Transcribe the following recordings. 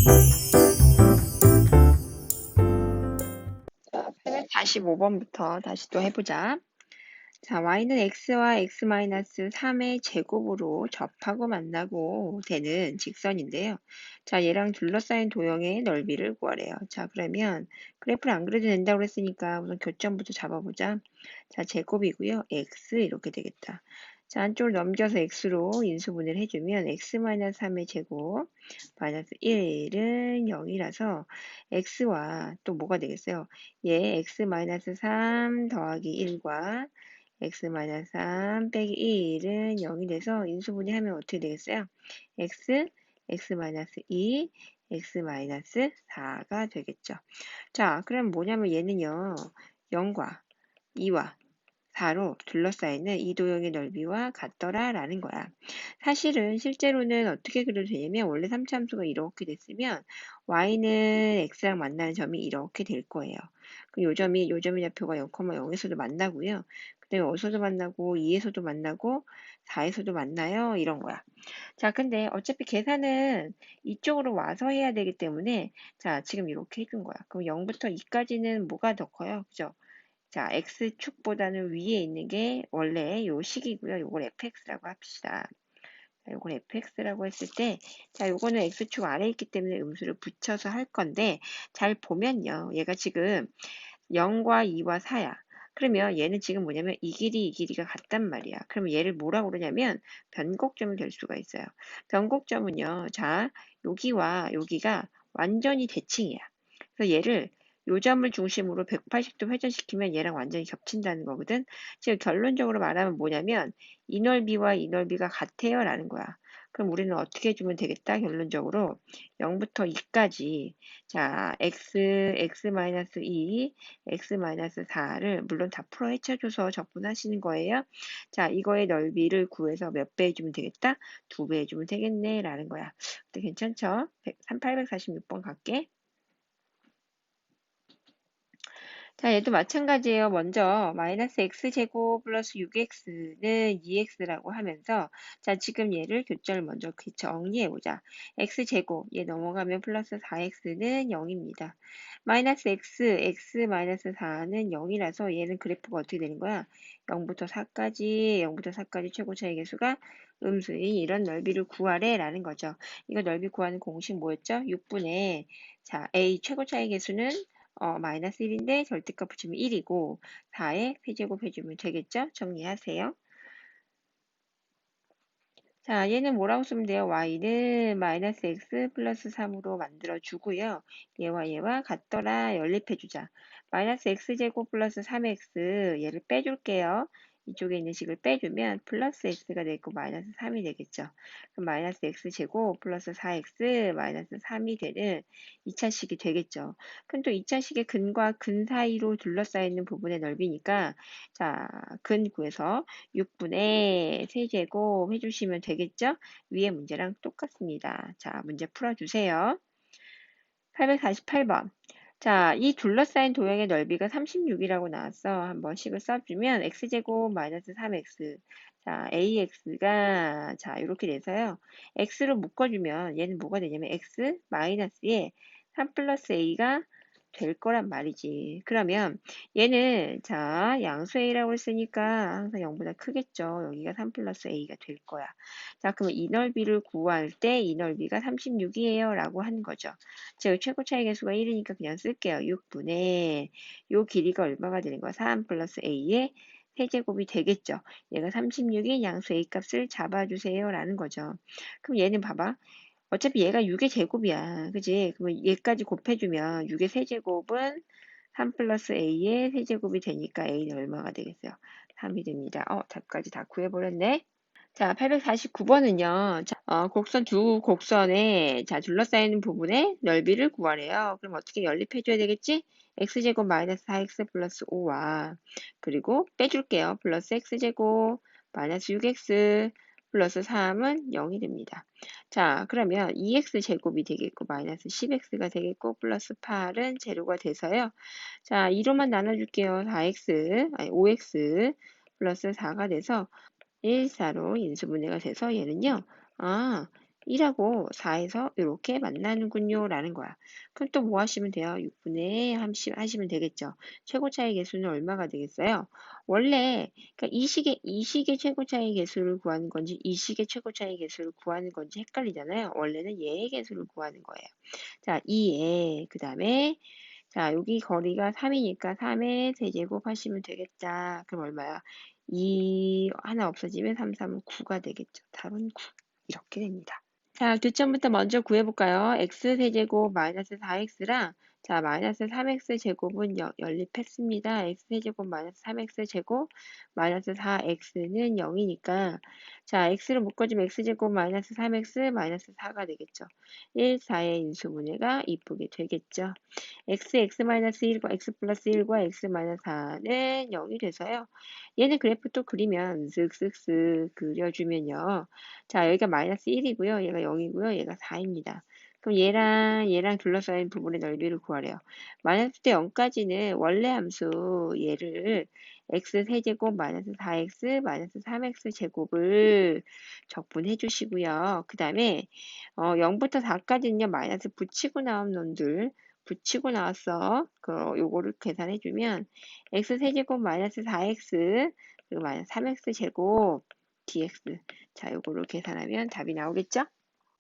자, 845번부터 다시 또 해보자. 자, y는 x와 x-3의 제곱으로 접하고 만나고 되는 직선인데요. 자, 얘랑 둘러싸인 도형의 넓이를 구하래요. 자, 그러면 그래프를 안 그려도 된다고 그랬으니까 우선 교점부터 잡아보자. 자, 제곱이고요. x 이렇게 되겠다. 자, 안쪽을 넘겨서 x로 인수분해를 해주면 x-3의 제곱 마이너스 1은 0이라서 x와 또 뭐가 되겠어요? 얘 x-3 더하기 1과 x-3 빼기 1은 0이 돼서 인수분해하면 어떻게 되겠어요? x, x-2, x-4가 되겠죠. 자, 그럼 뭐냐면 얘는요, 0과 2와 4로 둘러싸이는 이 도형의 넓이와 같더라 라는 거야. 사실은 실제로는 어떻게 그려도 되냐면 원래 3차함수가 이렇게 됐으면 y는 x랑 만나는 점이 이렇게 될 거예요. 그럼 요점이 좌표가 0,0에서도 만나고요. 그 다음에 어디서도 만나고 2에서도 만나고 4에서도 만나요. 이런 거야. 자, 근데 어차피 계산은 이쪽으로 와서 해야 되기 때문에 자, 지금 이렇게 해준 거야. 그럼 0부터 2까지는 뭐가 더 커요? 그죠? 자, x축보다는 위에 있는 게 원래 요 식이고요. 요걸 fx라고 합시다. 자, 요걸 fx라고 했을 때, 자, 요거는 x축 아래에 있기 때문에 음수를 붙여서 할 건데, 잘 보면요. 얘가 지금 0과 2와 4야. 그러면 얘는 지금 뭐냐면 이 길이가 같단 말이야. 그러면 얘를 뭐라고 그러냐면 변곡점이 될 수가 있어요. 변곡점은요. 자, 여기와 여기가 완전히 대칭이야. 그래서 얘를 요 점을 중심으로 180도 회전시키면 얘랑 완전히 겹친다는 거거든. 지금 결론적으로 말하면 뭐냐면 이 넓이와 이 넓이가 같아요 라는 거야. 그럼 우리는 어떻게 해주면 되겠다? 결론적으로 0부터 2까지 자 x-2 x-4를 물론 다 풀어 헤쳐줘서 적분하시는 거예요. 자, 이거의 넓이를 구해서 몇 배 해주면 되겠다? 2배 해주면 되겠네 라는 거야. 근데 괜찮죠? 846번 갈게. 자, 얘도 마찬가지예요. 먼저 마이너스 x제곱 플러스 6x는 2x라고 하면서 자, 지금 얘를 교점을 먼저 정리해보자. x제곱 얘 넘어가면 플러스 4x는 0입니다. 마이너스 x 마이너스 4는 0이라서 얘는 그래프가 어떻게 되는 거야? 0부터 4까지 최고 차이 계수가 음수인 이런 넓이를 구하래 라는 거죠. 이거 넓이 구하는 공식 뭐였죠? 6분의 자, a 최고 차이 계수는 마이너스 1인데 절대값 붙이면 1이고 4에 세제곱 해주면 되겠죠? 정리하세요. 자, 얘는 뭐라고 쓰면 돼요? y는 마이너스 x 플러스 3으로 만들어주고요. 얘와 같더라 연립해주자. 마이너스 x제곱 플러스 3x 얘를 빼줄게요. 이쪽에 있는 식을 빼주면 플러스 x가 되고 마이너스 3이 되겠죠. 그럼 마이너스 x제곱 플러스 4x 마이너스 3이 되는 2차식이 되겠죠. 그럼 또 2차식의 근과 근 사이로 둘러싸이는 부분의 넓이니까 자, 근 구해서 6분의 세제곱 해주시면 되겠죠? 위에 문제랑 똑같습니다. 자, 문제 풀어주세요. 848번. 자, 이 둘러싸인 도형의 넓이가 36이라고 나왔어. 한번 식을 써주면 x제곱 마이너스 3x. 자, ax가 자, 이렇게 돼서요. x로 묶어주면 얘는 뭐가 되냐면 x 마이너스에 3 플러스 a가 될 거란 말이지. 그러면 얘는 자 양수 a라고 했으니까 항상 0보다 크겠죠. 여기가 3 플러스 a가 될 거야. 자, 그러면 이 넓이를 구할 때 이 넓이가 36이에요 라고 하는 거죠. 제가 최고 차이 계수가 1이니까 그냥 쓸게요. 6분의 요 길이가 얼마가 되는 거야? 3 플러스 a의 세제곱이 되겠죠. 얘가 36인 양수 a 값을 잡아주세요 라는 거죠. 그럼 얘는 봐봐. 어차피 얘가 6의 제곱이야. 그지? 그러면 얘까지 곱해주면 6의 세제곱은 3 플러스 a의 세제곱이 되니까 a는 얼마가 되겠어요? 3이 됩니다. 답까지 다 구해버렸네. 자, 849번은요. 곡선 두 곡선에 자, 둘러싸이는 부분의 넓이를 구하래요. 그럼 어떻게 연립해줘야 되겠지? x제곱 마이너스 4x 플러스 5와 그리고 빼줄게요. 플러스 x제곱 마이너스 6x 플러스 3은 0이 됩니다. 자, 그러면 2x 제곱이 되겠고 마이너스 10x가 되겠고 플러스 8은 제로가 돼서요. 자, 2로만 나눠줄게요. 5x 플러스 4가 돼서 1, 4로 인수분해가 돼서 얘는요. 1하고 4에서 이렇게 만나는군요. 라는 거야. 그럼 또 뭐 하시면 돼요? 6분의 하시면 되겠죠. 최고 차이 개수는 얼마가 되겠어요? 원래 그러니까 이 식의 최고 차이 개수를 구하는 건지 이 식의 최고 차이 개수를 구하는 건지 헷갈리잖아요. 원래는 얘의 개수를 구하는 거예요. 자, 2에 그다음에 자, 여기 거리가 3이니까 3의 세제곱 하시면 되겠다. 그럼 얼마야? 2 하나 없어지면 3, 3은 9가 되겠죠. 답은 9. 이렇게 됩니다. 자, 교점부터 먼저 구해볼까요? x세제곱 마이너스 4x랑 자, 마이너스 3x제곱은 연립했습니다. x세제곱 마이너스 3x제곱 마이너스 4x는 0이니까 자, x를 묶어주면 x제곱 마이너스 3x 마이너스 4가 되겠죠. 1, 4의 인수분해가 이쁘게 되겠죠. x-1과 x 플러스 1과 x 마이너스 4는 0이 돼서요. 얘는 그래프 또 그리면 쓱쓱쓱 그려주면요. 자, 여기가 마이너스 1이고요. 얘가 0이고요. 얘가 4입니다. 그럼 얘랑 둘러싸인 부분의 넓이를 구하래요. 마이너스 때 0까지는 원래 함수 얘를 x 세제곱 마이너스 4x 마이너스 3x 제곱을 적분해 주시고요. 그 다음에 0부터 4까지는요. 마이너스 붙이고 나온 놈들 붙이고 나왔어. 요거를 계산해 주면 x 세제곱 마이너스 4x 그리고 마이너스 3x 제곱 dx 자, 요거를 계산하면 답이 나오겠죠?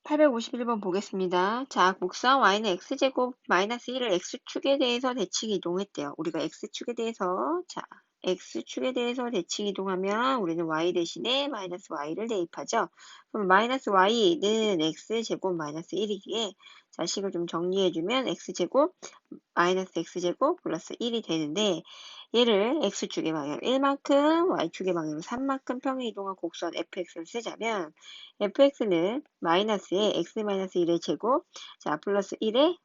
851번 보겠습니다. 자, 곡선 y는 x제곱 마이너스 1을 x축에 대해서 대칭 이동했대요. 우리가 x축에 대해서 자, x축에 대해서 대칭 이동하면 우리는 y 대신에 마이너스 y를 대입하죠. 그럼 마이너스 y는 x제곱 마이너스 1이기에 자, 식을 좀 정리해주면 x제곱 마이너스 x제곱 플러스 1이 되는데 얘를 x축의 방향 1만큼 y축의 방향 3만큼 평행 이동한 곡선 fx를 쓰자면 fx는 마이너스에 x 마이너스 1의 제곱 자 플러스 1에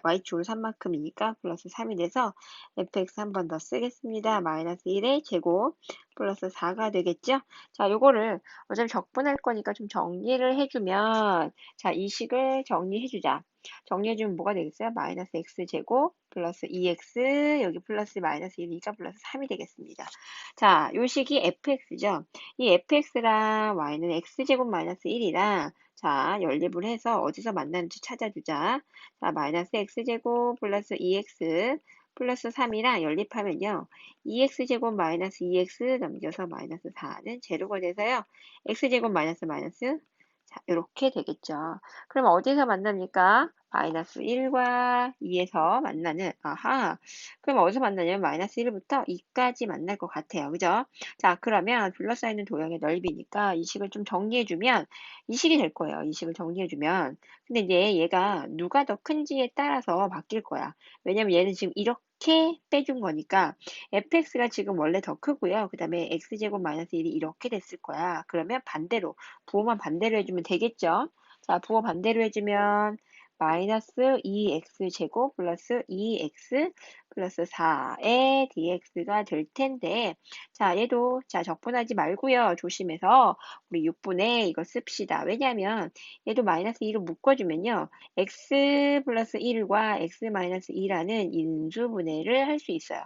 y축을 3만큼이니까 플러스 3이 돼서 fx 한 번 더 쓰겠습니다. 마이너스 1의 제곱 플러스 4가 되겠죠? 자 요거를 어차피 적분할 거니까 좀 정리를 해주면 자 이 식을 정리해주자. 정리해주면 뭐가 되겠어요? 마이너스 x제곱 플러스 2x 여기 플러스 마이너스 1이니까 플러스 3이 되겠습니다. 자, 요 식이 fx죠. 이 fx랑 y는 x제곱 마이너스 1이랑 자, 연립을 해서 어디서 만나는지 찾아주자. 자, 마이너스 x제곱 플러스 2x 플러스 3이랑 연립하면요. 2x제곱 마이너스 2x 넘겨서 마이너스 4는 제로가 돼서요. x제곱 마이너스 마이너스 자, 이렇게 되겠죠. 그럼 어디서 만납니까? 마이너스 1과 2에서 만나는, 아하. 그럼 어디서 만나냐면 마이너스 1부터 2까지 만날 것 같아요. 그죠? 자, 그러면 둘러싸이는 도형의 넓이니까 이 식을 좀 정리해주면 이 식이 될 거예요. 이 식을 정리해주면. 근데 이제 얘가 누가 더 큰지에 따라서 바뀔 거야. 왜냐면 얘는 지금 이렇게 빼준 거니까 fx가 지금 원래 더 크고요. 그 다음에 x제곱 마이너스 1이 이렇게 됐을 거야. 그러면 반대로 부호만 반대로 해주면 되겠죠? 자, 부호 반대로 해주면 마이너스 2x제곱 플러스 2x 플러스 4의 dx가 될 텐데 자, 얘도 자 적분하지 말고요. 조심해서 우리 6분의 이거 씁시다. 왜냐하면 얘도 마이너스 2로 묶어주면요. x 플러스 1과 x 마이너스 2라는 인수분해를 할 수 있어요.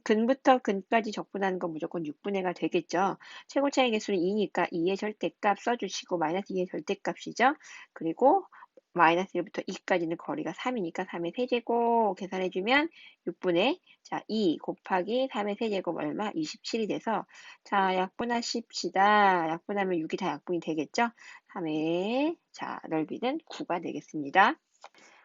근부터 근까지 적분하는 건 무조건 6분의가 되겠죠. 최고 차이 개수는 2니까 2의 절대값 써주시고 마이너스 2의 절대값이죠. 그리고 마이너스 1부터 2까지는 거리가 3이니까 3의 세제곱 계산해주면 6분의 자, 2 곱하기 3의 세제곱 얼마? 27이 돼서 자, 약분하십시다. 약분하면 6이 다 약분이 되겠죠? 3의 자, 넓이는 9가 되겠습니다.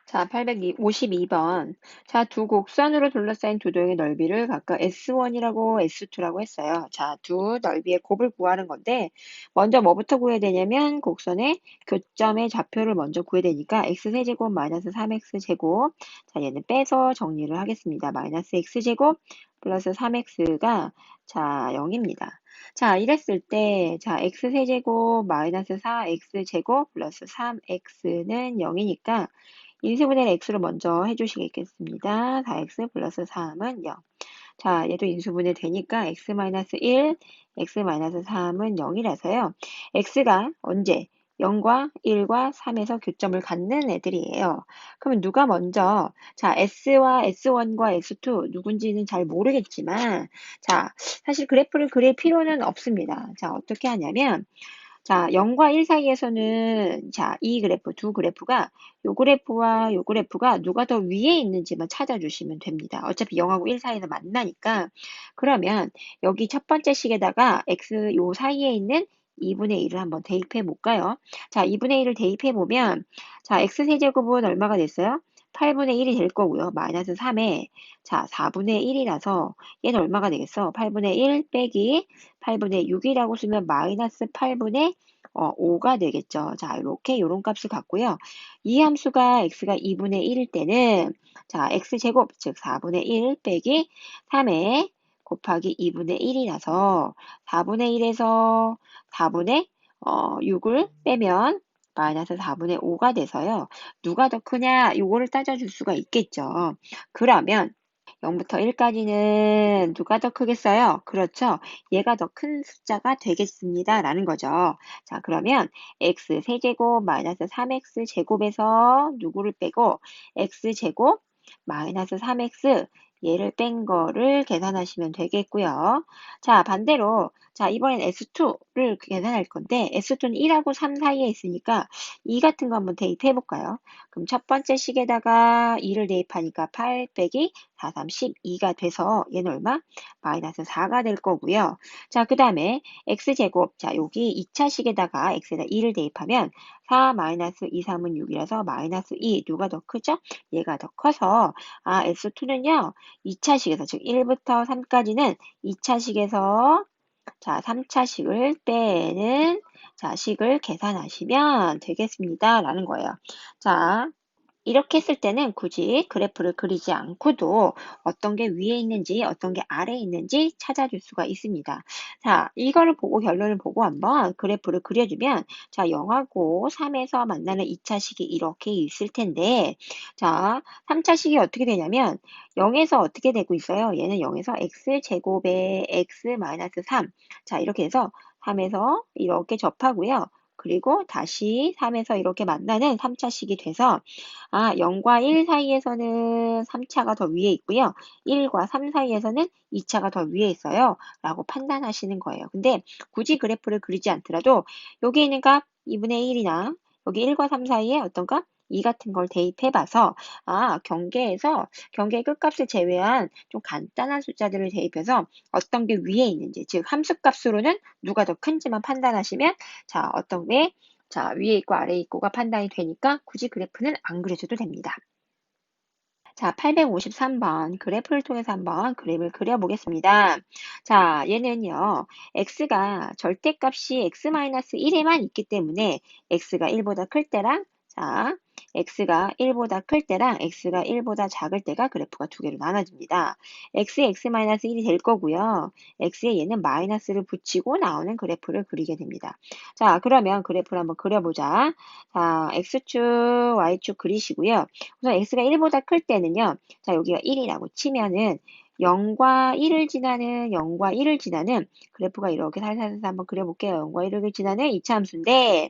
자, 852번. 자, 두 곡선으로 둘러싸인 두 도형의 넓이를 각각 S1이라고 S2라고 했어요. 자, 두 넓이의 곱을 구하는 건데, 먼저 뭐부터 구해야 되냐면, 곡선의 교점의 좌표를 먼저 구해야 되니까, X세제곱 마이너스 3X제곱. 자, 얘는 빼서 정리를 하겠습니다. 마이너스 X제곱 플러스 3X가, 자, 0입니다. 자, 이랬을 때, 자, X세제곱 마이너스 4X제곱 플러스 3X는 0이니까, 인수분해를 x로 먼저 해주시겠습니다. 4x 플러스 3은 0. 자, 얘도 인수분해 되니까 x-1, x-3은 0이라서요. x가 언제 0과 1과 3에서 교점을 갖는 애들이에요. 그러면 누가 먼저 자, S와 S1과 S2 누군지는 잘 모르겠지만 자, 사실 그래프를 그릴 필요는 없습니다. 자, 어떻게 하냐면 자, 0과 1 사이에서는 자, 이 그래프, 두 그래프가 요 그래프와 요 그래프가 누가 더 위에 있는지만 찾아주시면 됩니다. 어차피 0하고 1 사이에서 만나니까. 그러면 여기 첫 번째 식에다가 x 요 사이에 있는 2분의 1을 한번 대입해 볼까요? 자, 2분의 1을 대입해 보면 자, x 세제곱은 얼마가 됐어요? 8분의 1이 될 거고요. 마이너스 3에 자, 4분의 1이라서 얘는 얼마가 되겠어? 8분의 1 빼기 8분의 6이라고 쓰면 마이너스 8분의 5가 되겠죠. 자, 이렇게 요런 값을 갖고요. 이 함수가 x가 2분의 1일 때는 자, x제곱 즉 4분의 1 빼기 3에 곱하기 2분의 1이라서 4분의 1에서 4분의 6을 빼면 마이너스 4분의 5가 돼서요. 누가 더 크냐? 요거를 따져줄 수가 있겠죠. 그러면 0부터 1까지는 누가 더 크겠어요? 그렇죠. 얘가 더 큰 숫자가 되겠습니다. 라는 거죠. 자, 그러면 x 세제곱 마이너스 3x 제곱에서 누구를 빼고 x제곱 마이너스 3x 얘를 뺀 거를 계산하시면 되겠고요. 자, 반대로 자, 이번엔 S2를 계산할 건데 S2는 1하고 3 사이에 있으니까 2 같은 거 한번 대입해 볼까요? 그럼 첫 번째 식에다가 2를 대입하니까 8 빼기 4, 3, 12가 돼서 얘는 얼마? 마이너스 4가 될 거고요. 자, 그 다음에 x제곱. 자, 여기 2차 식에다가 x에다 2를 대입하면 4 마이너스 2, 3은 6이라서 마이너스 2. 누가 더 크죠? 얘가 더 커서 S2는요. 2차 식에서 즉 1부터 3까지는 2차 식에서 자, 3차 식을 빼는 자, 식을 계산하시면 되겠습니다. 라는 거예요. 자, 이렇게 했을 때는 굳이 그래프를 그리지 않고도 어떤 게 위에 있는지 어떤 게 아래에 있는지 찾아줄 수가 있습니다. 자, 이거를 보고 결론을 보고 한번 그래프를 그려주면 자, 0하고 3에서 만나는 2차식이 이렇게 있을 텐데 자, 3차식이 어떻게 되냐면 0에서 어떻게 되고 있어요? 얘는 0에서 x제곱에 x-3 자, 이렇게 해서 3에서 이렇게 접하고요. 그리고 다시 3에서 이렇게 만나는 3차식이 돼서 0과 1 사이에서는 3차가 더 위에 있고요. 1과 3 사이에서는 2차가 더 위에 있어요. 라고 판단하시는 거예요. 근데 굳이 그래프를 그리지 않더라도 여기 있는 값 2분의 1이나 여기 1과 3 사이에 어떤 값? 2 같은 걸 대입해 봐서 경계에서 경계의 끝값을 제외한 좀 간단한 숫자들을 대입해서 어떤 게 위에 있는지 즉 함수값으로는 누가 더 큰지만 판단하시면 자 어떤 게 자, 위에 있고 아래에 있고가 판단이 되니까 굳이 그래프는 안 그려줘도 됩니다. 자, 853번 그래프를 통해서 한번 그림을 그려보겠습니다. 자, 얘는요, x가 절대값이 x-1에만 있기 때문에 x가 1보다 클 때랑 자, x가 1보다 클 때랑 x가 1보다 작을 때가 그래프가 두 개로 나눠집니다. x에 x-1이 될 거고요. x에 얘는 마이너스를 붙이고 나오는 그래프를 그리게 됩니다. 자, 그러면 그래프를 한번 그려보자. 자, x축, y축 그리시고요. 우선 x가 1보다 클 때는요. 자, 여기가 1이라고 치면은 0과 1을 지나는 0과 1을 지나는 그래프가 이렇게 살살살 한번 그려볼게요. 0과 1을 지나는 2차 함수인데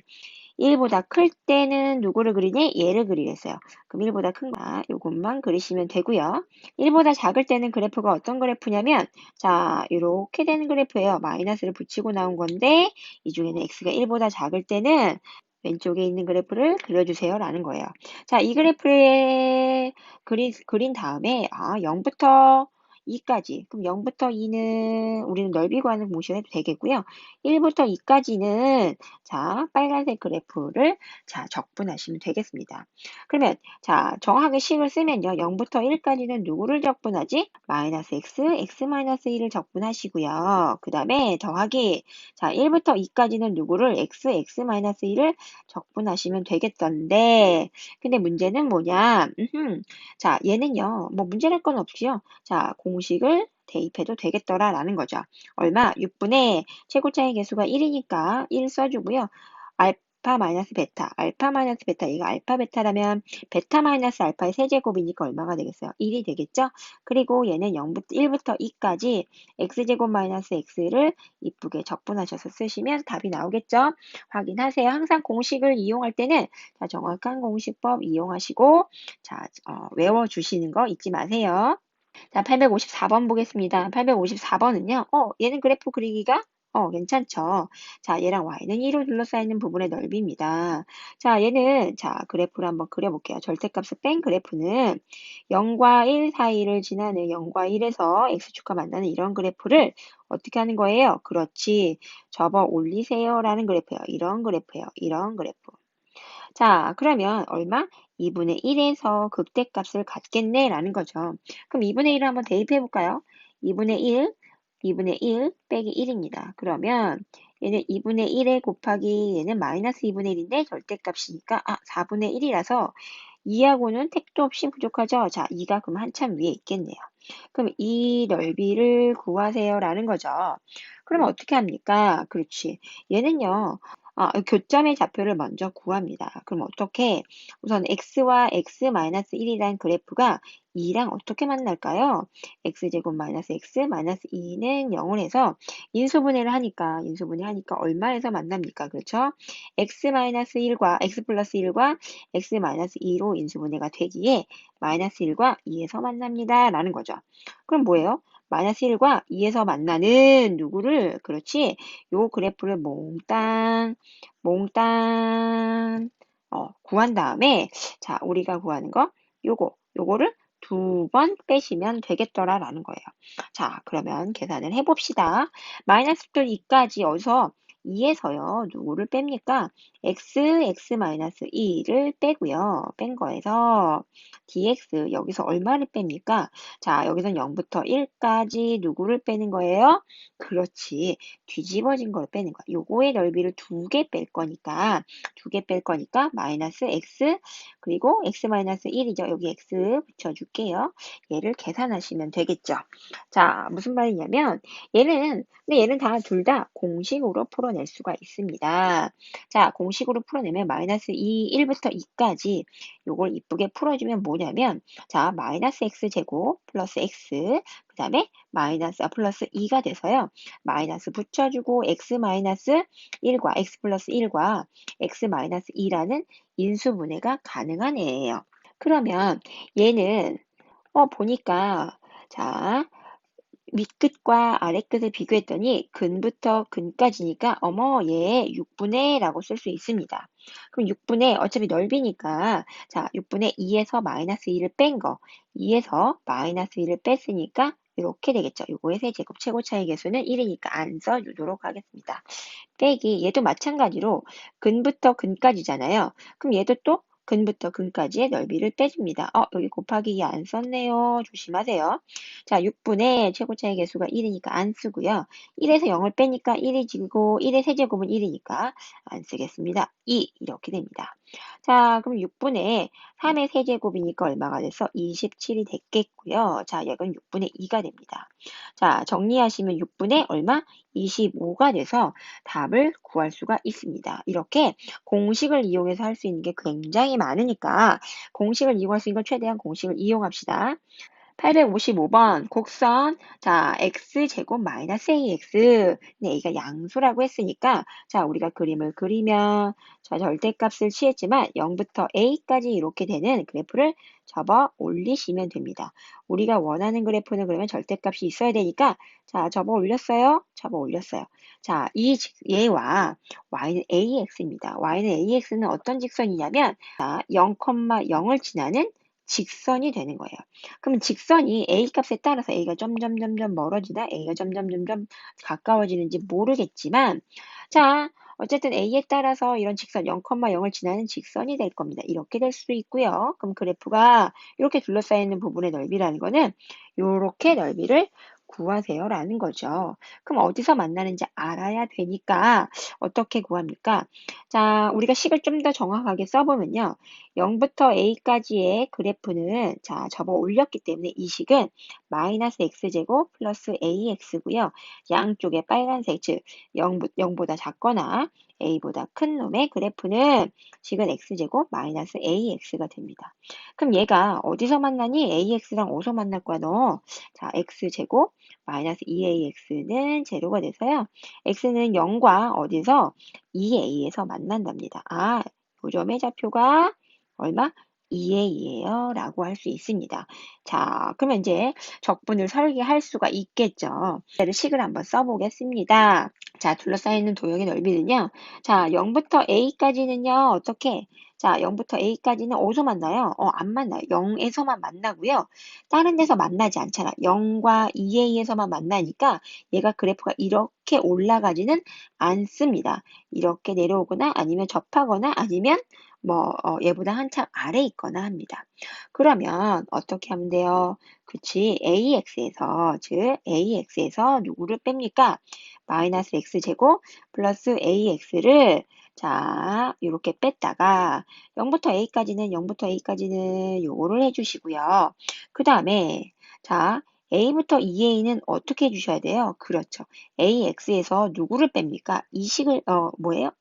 1보다 클 때는 누구를 그리니? 얘를 그리겠어요. 그럼 1보다 큰 거, 요것만 그리시면 되고요. 1보다 작을 때는 그래프가 어떤 그래프냐면, 자, 이렇게 되는 그래프예요. 마이너스를 붙이고 나온 건데, 이 중에는 x가 1보다 작을 때는 왼쪽에 있는 그래프를 그려주세요. 라는 거예요. 자, 이 그래프에 그린 다음에, 0부터 2까지. 그럼 0부터 2는 우리는 넓이 구하는 공식을 해도 되겠고요. 1부터 2까지는 자, 빨간색 그래프를 자, 적분하시면 되겠습니다. 그러면 자, 정확하게 식을 쓰면요. 0부터 1까지는 누구를 적분하지? 마이너스 x, x-1을 적분하시고요. 그 다음에 더하기 자, 1부터 2까지는 누구를 x, x-1을 적분하시면 되겠던데 근데 문제는 뭐냐? 자, 얘는요. 뭐 문제랄 건 없지요. 자, 공식을 대입해도 되겠더라라는 거죠. 얼마? 6분의 최고차의 개수가 1이니까 1 써주고요. 알파 마이너스 베타, 알파 마이너스 베타, 얘가 알파 베타라면 베타 마이너스 알파의 세제곱이니까 얼마가 되겠어요? 1이 되겠죠? 그리고 얘는 1부터 2까지 x제곱 마이너스 x를 이쁘게 적분하셔서 쓰시면 답이 나오겠죠? 확인하세요. 항상 공식을 이용할 때는 자, 정확한 공식법 이용하시고 자, 외워주시는 거 잊지 마세요. 자, 854번 보겠습니다. 854번은요, 얘는 그래프 그리기가 괜찮죠? 자, 얘랑 y는 2로 둘러싸이는 부분의 넓이입니다. 자, 얘는, 자, 그래프를 한번 그려볼게요. 절대값을 뺀 그래프는 0과 1 사이를 지나는 0과 1에서 x축과 만나는 이런 그래프를 어떻게 하는 거예요? 그렇지. 접어 올리세요. 라는 그래프예요. 이런 그래프예요. 이런 그래프. 자, 그러면 얼마? 2분의 1에서 극대값을 갖겠네 라는 거죠. 그럼 2분의 1을 한번 대입해 볼까요? 2분의 1, 2분의 1 빼기 1입니다. 그러면 얘는 2분의 1에 곱하기 얘는 마이너스 2분의 1인데 절대값이니까 4분의 1이라서 2하고는 택도 없이 부족하죠. 자, 2가 그럼 한참 위에 있겠네요. 그럼 이 넓이를 구하세요 라는 거죠. 그러면 어떻게 합니까? 그렇지. 얘는요. 교점의 좌표를 먼저 구합니다. 그럼 어떻게? 우선 x와 x-1이라는 그래프가 2랑 어떻게 만날까요? x제곱 마이너스 x 마이너스 2는 0을 해서 인수분해하니까 얼마에서 만납니까? 그렇죠? x-1과 x 플러스 1과 x 마이너스 2로 인수분해가 되기에 마이너스 1과 2에서 만납니다. 라는 거죠. 그럼 뭐예요? 마이너스 1과 2에서 만나는 누구를? 그렇지. 요 그래프를 몽땅 구한 다음에 자, 우리가 구하는 거 요거를 2번 빼시면 되겠더라라는 거예요. 자, 그러면 계산을 해봅시다. 마이너스 2까지 어디서 2에서요. 누구를 뺍니까? x-2를 빼고요. 뺀 거에서 dx 여기서 얼마를 뺍니까? 자, 여기선 0부터 1까지 누구를 빼는 거예요? 그렇지. 뒤집어진 걸 빼는 거야. 요거의 넓이를 2개 뺄 거니까, 2개 뺄 거니까, 마이너스 x, 그리고 x 마이너스 1이죠. 여기 x 붙여줄게요. 얘를 계산하시면 되겠죠. 자, 무슨 말이냐면, 근데 얘는 둘 다 공식으로 풀어낼 수가 있습니다. 자, 공식으로 풀어내면 마이너스 1부터 2까지 요걸 이쁘게 풀어주면 뭐냐면, 자, 마이너스 x제곱 플러스 x, 그 다음에 플러스 2가 돼서요. 마이너스 붙여주고 x 마이너스 1과 x 플러스 1과 x 마이너스 2라는 인수분해가 가능한 애예요. 그러면 얘는 보니까 자 밑끝과 아래끝을 비교했더니 근부터 근까지니까 어머 얘 6분의 라고 쓸 수 있습니다. 그럼 6분의 어차피 넓이니까 자 6분의 2에서 마이너스 2를 뺀 거 2에서 마이너스 2를 뺐으니까 이렇게 되겠죠. 요거의 세제곱 최고 차이 계수는 1이니까 안 써주도록 하겠습니다. 빼기 얘도 마찬가지로 근부터 근까지잖아요. 그럼 얘도 또 근부터 근까지의 넓이를 빼줍니다. 여기 곱하기 2 안 썼네요. 조심하세요. 자, 6분의 최고 차이 계수가 1이니까 안 쓰고요. 1에서 0을 빼니까 1이 지고 1의 세제곱은 1이니까 안 쓰겠습니다. 2 이렇게 됩니다. 자, 그럼 6분의 3의 세제곱이니까 얼마가 돼서 27이 됐겠고요. 자, 여기는 6분의 2가 됩니다. 자, 정리하시면 6분의 얼마? 25가 돼서 답을 구할 수가 있습니다. 이렇게 공식을 이용해서 할 수 있는 게 굉장히 많으니까 공식을 이용할 수 있는 건 최대한 공식을 이용합시다. 855번 곡선 자 x제곱 마이너스 ax 네, A가 양수라고 했으니까 자 우리가 그림을 그리면 자 절대값을 취했지만 0부터 a까지 이렇게 되는 그래프를 접어 올리시면 됩니다. 우리가 원하는 그래프는 그러면 절대값이 있어야 되니까 자 접어 올렸어요. 접어 올렸어요. 자 이 얘와 y는 ax입니다. y는 ax는 어떤 직선이냐면 자 0,0을 지나는 직선이 되는 거예요. 그러면 직선이 a 값에 따라서 a가 점점점점 멀어지다 a가 점점점점 가까워지는지 모르겠지만 자 어쨌든 a에 따라서 이런 직선 0,0을 지나는 직선이 될 겁니다. 이렇게 될 수도 있고요. 그럼 그래프가 이렇게 둘러싸이는 부분의 넓이라는 거는 이렇게 넓이를 구하세요라는 거죠. 그럼 어디서 만나는지 알아야 되니까 어떻게 구합니까? 자, 우리가 식을 좀 더 정확하게 써보면요. 0부터 a까지의 그래프는 자 접어 올렸기 때문에 이 식은 마이너스 x제곱 플러스 ax고요. 양쪽에 빨간색 즉 0보다 작거나 a보다 큰 놈의 그래프는 식은 x제곱 마이너스 ax가 됩니다. 그럼 얘가 어디서 만나니? ax랑 어디서 만날 거야 너? 자 x제곱 마이너스 2ax는 제로가 돼서요. x는 0과 어디서? 2a에서 만난답니다. 요 점의 좌표가 얼마? 2a예요 라고 할 수 있습니다. 자, 그러면 이제 적분을 설계할 수가 있겠죠. 식을 한번 써보겠습니다. 자, 둘러싸이는 도형의 넓이는요. 자, 0부터 a까지는요. 어떻게? 자, 0부터 a까지는 어디서 만나요? 안 만나요. 0에서만 만나고요. 다른 데서 만나지 않잖아. 0과 2a에서만 만나니까 얘가 그래프가 이렇게 올라가지는 않습니다. 이렇게 내려오거나 아니면 접하거나 아니면 얘보다 한참 아래 있거나 합니다. 그러면 어떻게 하면 돼요? 그치, 즉 AX에서 누구를 뺍니까? 마이너스 X제곱 플러스 AX를 자, 이렇게 뺐다가 0부터 A까지는 요거를 해주시고요. 그 다음에 자, A부터 2A는 어떻게 해주셔야 돼요? 그렇죠. AX에서 누구를 뺍니까? 이 식을, 뭐예요?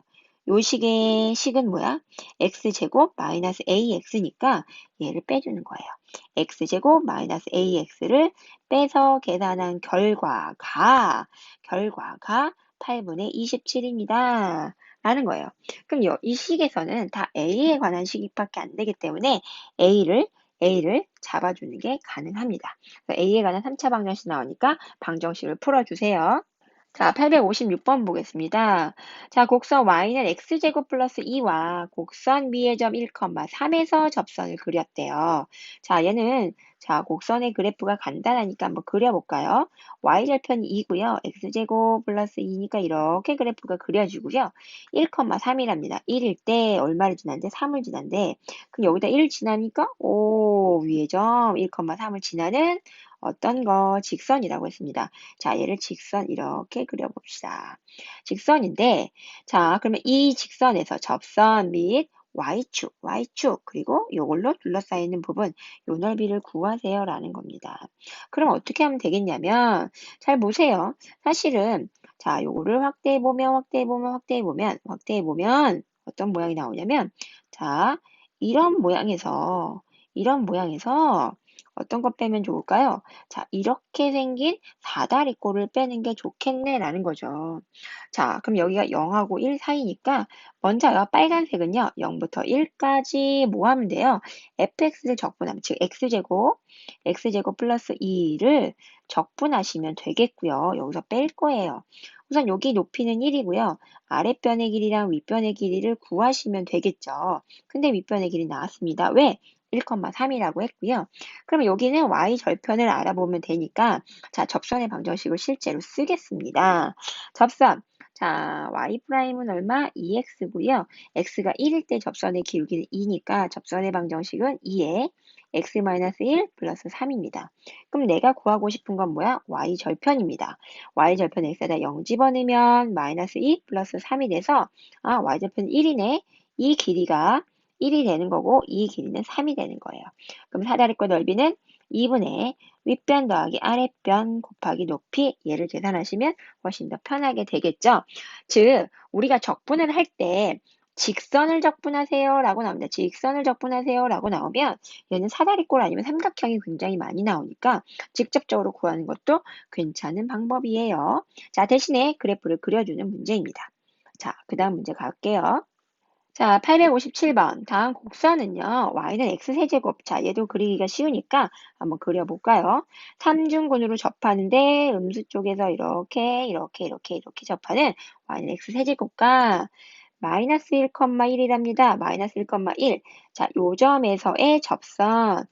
요 식의 식은 뭐야? x제곱 마이너스 ax니까 얘를 빼주는 거예요. x제곱 마이너스 ax를 빼서 계산한 결과가 8분의 27입니다. 라는 거예요. 그럼 이 식에서는 다 a에 관한 식밖에 안 되기 때문에 a를 잡아주는 게 가능합니다. a에 관한 3차 방정식 나오니까 방정식을 풀어주세요. 자, 856번 보겠습니다. 자, 곡선 y는 x제곱 플러스 2와 곡선 위의 점 1,3에서 접선을 그렸대요. 자, 자, 곡선의 그래프가 간단하니까 한번 그려볼까요? y절편이 2고요. x제곱 플러스 2니까 이렇게 그래프가 그려지고요. 1,3이랍니다. 1일 때 얼마를 지난데? 3을 지난데. 그럼 여기다 1을 지나니까 위의 점 1,3을 지나는 어떤 거? 직선이라고 했습니다. 자, 얘를 직선 이렇게 그려봅시다. 직선인데, 자, 그러면 이 직선에서 접선 및 Y축, 그리고 요걸로 둘러싸이는 부분, 요 넓이를 구하세요 라는 겁니다. 그럼 어떻게 하면 되겠냐면, 잘 보세요. 사실은, 자, 요거를 확대해보면, 어떤 모양이 나오냐면, 자, 이런 모양에서 어떤 거 빼면 좋을까요? 자, 이렇게 생긴 사다리꼴을 빼는 게 좋겠네라는 거죠. 자, 그럼 여기가 0하고 1 사이니까 먼저요. 빨간색은요. 0부터 1까지 뭐 하면 돼요? fx를 적분하면 즉 x제곱 플러스 2를 적분하시면 되겠고요. 여기서 뺄 거예요. 우선 여기 높이는 1이고요. 아랫변의 길이랑 윗변의 길이를 구하시면 되겠죠. 근데 윗변의 길이 나왔습니다. 왜? 1,3이라고 했고요. 그럼 여기는 y절편을 알아보면 되니까 자, 접선의 방정식을 실제로 쓰겠습니다. 접선. 자, y'은 얼마? 2x고요. x가 1일 때 접선의 기울기는 2니까 접선의 방정식은 2에 x-1 플러스 3입니다. 그럼 내가 구하고 싶은 건 뭐야? y절편입니다. y절편 x에다 0 집어넣으면 마이너스 2 플러스 3이 돼서 y절편 1이네. 이 길이가 1이 되는 거고 이 길이는 3이 되는 거예요. 그럼 사다리꼴 넓이는 2분의 윗변 더하기 아랫변 곱하기 높이 얘를 계산하시면 훨씬 더 편하게 되겠죠. 즉 우리가 적분을 할 때 직선을 적분하세요 라고 나옵니다. 직선을 적분하세요 라고 나오면 얘는 사다리꼴 아니면 삼각형이 굉장히 많이 나오니까 직접적으로 구하는 것도 괜찮은 방법이에요. 자, 대신에 그래프를 그려주는 문제입니다. 자, 그 다음 문제 갈게요. 자, 857번. 다음 곡선은요, y는 x세제곱. 자, 얘도 그리기가 쉬우니까 한번 그려볼까요? 삼중근으로 접하는데, 음수 쪽에서 이렇게 접하는 y는 x세제곱과 마이너스 1,1이랍니다. 마이너스 1,1. 자, 요점에서 접선을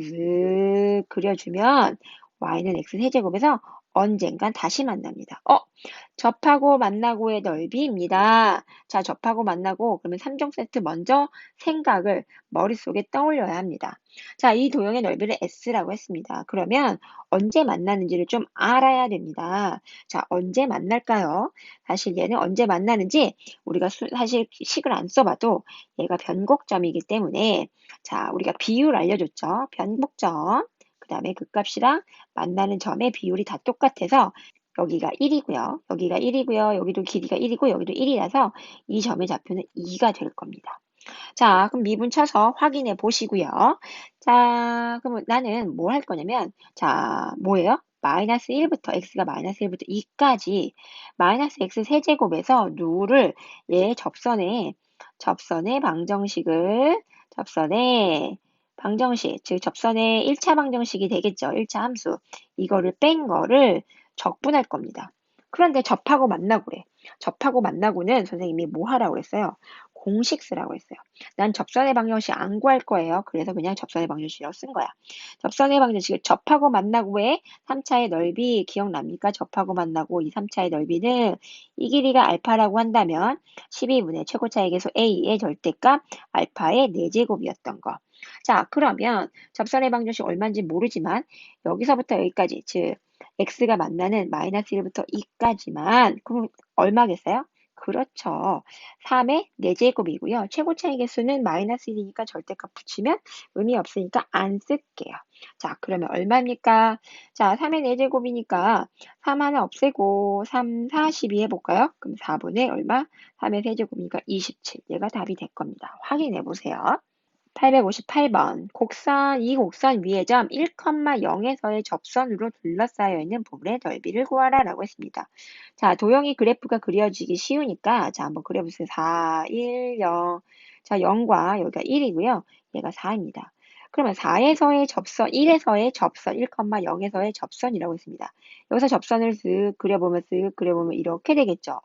슥 그려주면 y는 x세제곱에서 언젠간 다시 만납니다. 접하고 만나고의 넓이입니다. 자, 접하고 만나고 그러면 3종 세트 먼저 생각을 머릿속에 떠올려야 합니다. 자, 이 도형의 넓이를 S라고 했습니다. 그러면 언제 만나는지를 좀 알아야 됩니다. 자, 언제 만날까요? 사실 얘는 언제 만나는지 우리가 사실 식을 안 써봐도 얘가 변곡점이기 때문에 자, 우리가 비율 알려줬죠. 변곡점. 그 다음에 그 값이랑 만나는 점의 비율이 다 똑같아서 여기가 1이고요. 여기도 길이가 1이고 여기도 1이라서 이 점의 좌표는 2가 될 겁니다. 자, 그럼 미분 쳐서 확인해 보시고요. 자, 그러면 나는 뭐 할 거냐면 자, 뭐예요? 마이너스 1부터 x가 마이너스 1부터 2까지 마이너스 x 세제곱에서 누를 얘 접선의 방정식을 접선의 방정식, 즉 접선의 1차 방정식이 되겠죠. 1차 함수. 이거를 뺀 거를 적분할 겁니다. 그런데 접하고 만나고 그래. 접하고 만나고는 선생님이 뭐 하라고 그랬어요? 공식 쓰라고 했어요. 난 접선의 방정식 안 구할 거예요. 그래서 그냥 접선의 방정식이라고 쓴 거야. 접선의 방정식을 접하고 만나고의 3차의 넓이 기억납니까? 접하고 만나고 이 3차의 넓이는 이 길이가 알파라고 한다면 12분의 최고차의 계수 a의 절대값 알파의 4제곱이었던 거. 자, 그러면 접선의 방정식 얼마인지 모르지만 여기서부터 여기까지, 즉 x가 만나는 마이너스 1부터 2까지만 그럼 얼마겠어요? 그렇죠. 3의 4제곱이고요. 최고차의 개수는 마이너스 1이니까 절대값 붙이면 의미 없으니까 안 쓸게요. 자, 그러면 얼마입니까? 자, 3의 4제곱이니까 3 하나 없애고 3, 4, 12 해볼까요? 그럼 4분의 얼마? 3의 세제곱이니까 27. 얘가 답이 될 겁니다. 확인해 보세요. 858번. 이 곡선 위의 점 1,0에서의 접선으로 둘러싸여 있는 부분의 넓이를 구하라 라고 했습니다. 자, 도형이 그래프가 그려지기 쉬우니까, 자, 한번 그려보세요. 4, 1, 0. 자, 0과 여기가 1이고요. 얘가 4입니다. 그러면 4에서의 접선, 1에서의 접선, 1,0에서의 접선이라고 했습니다. 여기서 접선을 쓱 그려보면 이렇게 되겠죠.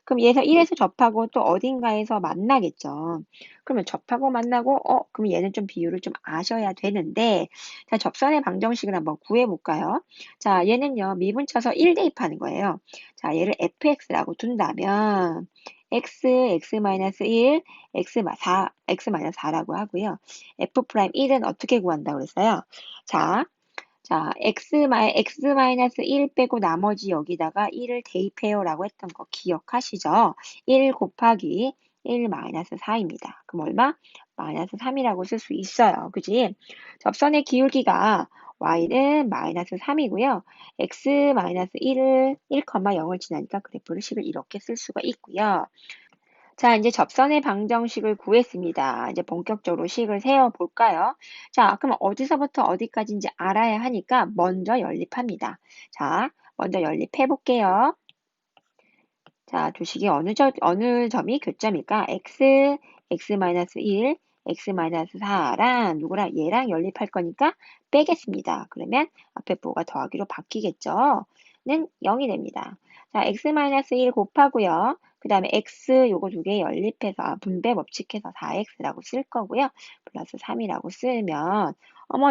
그럼 얘에서 1에서 접하고 또 어딘가에서 만나겠죠. 그러면 접하고 만나고, 그럼 얘는 좀 비율을 좀 아셔야 되는데, 자, 접선의 방정식을 한번 구해볼까요? 자, 얘는요, 미분쳐서 1 대입하는 거예요. 자, 얘를 fx라고 둔다면, x-1, x-4라고 하고요. f'1은 어떻게 구한다고 그랬어요? 자, x-1 빼고 나머지 여기다가 1을 대입해요라고 했던 거 기억하시죠? 1 곱하기 1 마이너스 4입니다. 그럼 얼마? 마이너스 3이라고 쓸 수 있어요. 그지? 접선의 기울기가 y는 마이너스 3이고요. x 마이너스 1,0을 지나니까 그래프를 식을 이렇게 쓸 수가 있고요. 자, 이제 접선의 방정식을 구했습니다. 이제 본격적으로 식을 세어볼까요? 자, 그럼 어디서부터 어디까지인지 알아야 하니까 먼저 연립합니다. 자, 먼저 연립해 볼게요. 자, 두 식이 어느 점이 교점일까? x-1, x-4랑 누구랑 얘랑 연립할 거니까 빼겠습니다. 그러면 앞에 부호가 더하기로 바뀌겠죠? 는 0이 됩니다. 자, x-1 곱하고요. 그 다음에 x 요거 두 개 연립해서 분배 법칙해서 4x라고 쓸 거고요. 플러스 3이라고 쓰면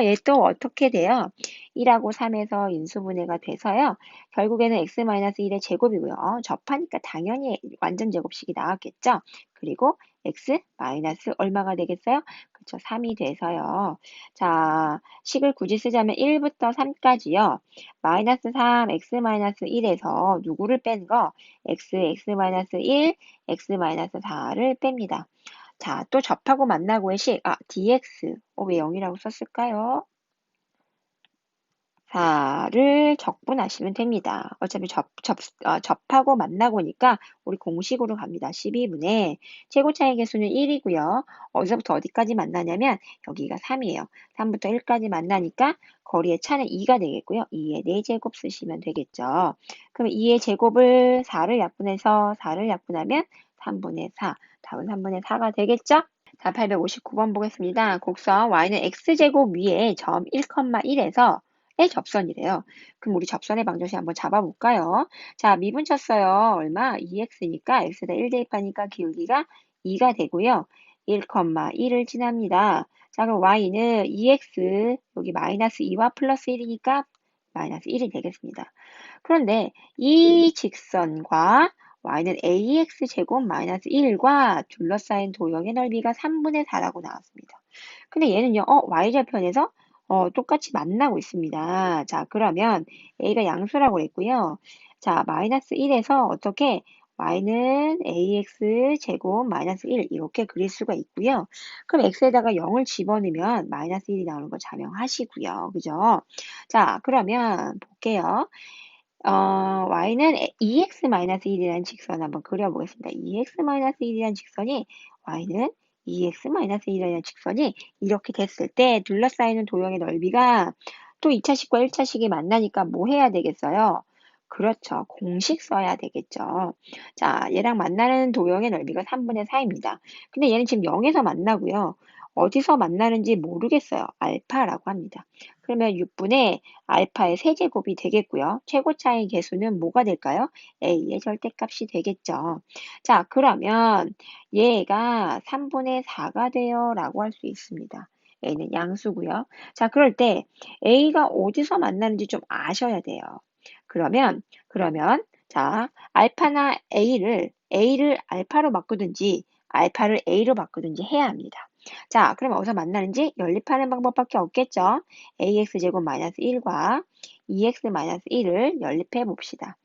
얘 또 어떻게 돼요? 1하고 3에서 인수분해가 돼서요. 결국에는 x-1의 제곱이고요. 접하니까 당연히 완전 제곱식이 나왔겠죠. 그리고 x 마이너스 얼마가 되겠어요? 그렇죠. 3이 돼서요. 자, 식을 굳이 쓰자면 1부터 3까지요. 마이너스 3, x 마이너스 1에서 누구를 뺀 거? x 마이너스 1, x 마이너스 4를 뺍니다. 자, 또 접하고 만나고의 식, dx. 왜 0이라고 썼을까요? 4를 적분하시면 됩니다. 어차피 접하고 만나고니까 우리 공식으로 갑니다. 12분의 최고차의 개수는 1이고요. 어디서부터 어디까지 만나냐면 여기가 3이에요. 3부터 1까지 만나니까 거리의 차는 2가 되겠고요. 2의 4제곱 쓰시면 되겠죠. 그럼 2의 제곱을 4를 약분해서 4를 약분하면 3분의 4. 답은 3분의 4가 되겠죠? 자, 859번 보겠습니다. 곡선 y는 x제곱 위에 점 1,1에서 의 접선이래요. 그럼 우리 접선의 방정식 한번 잡아볼까요? 자, 미분 쳤어요. 얼마? 2x니까 x에다 1 대입하니까 기울기가 2가 되고요. 1,1을 지납니다. 자, 그럼 y는 2x, 여기 마이너스 2와 플러스 1이니까 마이너스 1이 되겠습니다. 그런데 이 직선과 y는 ax 제곱 마이너스 1과 둘러싸인 도형의 넓이가 3분의 4라고 나왔습니다. 근데 얘는요, y좌편에서 똑같이 만나고 있습니다. 자, 그러면 a가 양수라고 했고요. 자, 마이너스 1에서 어떻게 y는 ax 제곱 마이너스 1 이렇게 그릴 수가 있고요. 그럼 x에다가 0을 집어넣으면 마이너스 1이 나오는 거 자명하시고요. 그죠? 자, 그러면 볼게요. y는 2x-1이라는 직선 한번 그려보겠습니다. 2x-1이라는 직선이 y는 2x-1이라는 직선이 이렇게 됐을 때 둘러싸이는 도형의 넓이가 또 2차식과 1차식이 만나니까 뭐 해야 되겠어요? 그렇죠. 공식 써야 되겠죠. 자, 얘랑 만나는 도형의 넓이가 3분의 4입니다. 근데 얘는 지금 0에서 만나고요. 어디서 만나는지 모르겠어요. 알파라고 합니다. 그러면 6분의 알파의 세제곱이 되겠고요. 최고 차이 계수는 뭐가 될까요? A의 절대값이 되겠죠. 자, 그러면 얘가 3분의 4가 돼요 라고 할 수 있습니다. A는 양수고요. 자, 그럴 때 A가 어디서 만나는지 좀 아셔야 돼요. 그러면 자, 알파나 A를 알파로 바꾸든지 알파를 A로 바꾸든지 해야 합니다. 자, 그럼 어디서 만나는지 연립하는 방법밖에 없겠죠. AX제곱 마이너스 1과 2X 마이너스 1을 연립해 봅시다.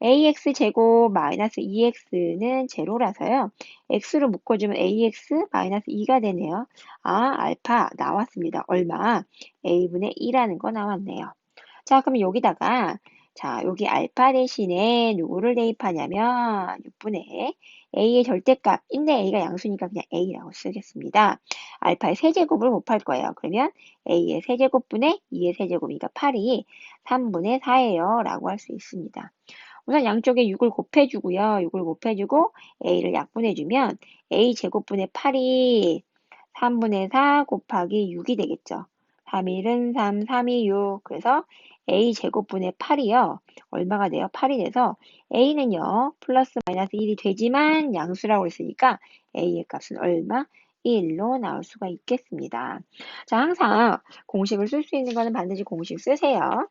AX제곱 마이너스 2X는 제로라서요. X로 묶어주면 AX 마이너스 2가 되네요. 아, 알파 나왔습니다. 얼마? A분의 2라는 거 나왔네요. 자, 그럼 여기다가 자, 여기 알파 대신에 누구를 대입하냐면 6분의 A의 절대값, 인데 A가 양수니까 그냥 A라고 쓰겠습니다. 알파의 세제곱을 곱할 거예요. 그러면 A의 세제곱분의 2의 세제곱이니까 8이 3분의 4예요. 라고 할 수 있습니다. 우선 양쪽에 6을 곱해주고요. 6을 곱해주고 A를 약분해주면 A 제곱분의 8이 3분의 4 곱하기 6이 되겠죠. 3일은 3, 3이 6. 그래서 A 제곱분의 8이요. 얼마가 돼요? 8이 돼서 A는요. 플러스 마이너스 1이 되지만 양수라고 했으니까 A의 값은 얼마? 1로 나올 수가 있겠습니다. 자, 항상 공식을 쓸 수 있는 거는 반드시 공식 쓰세요.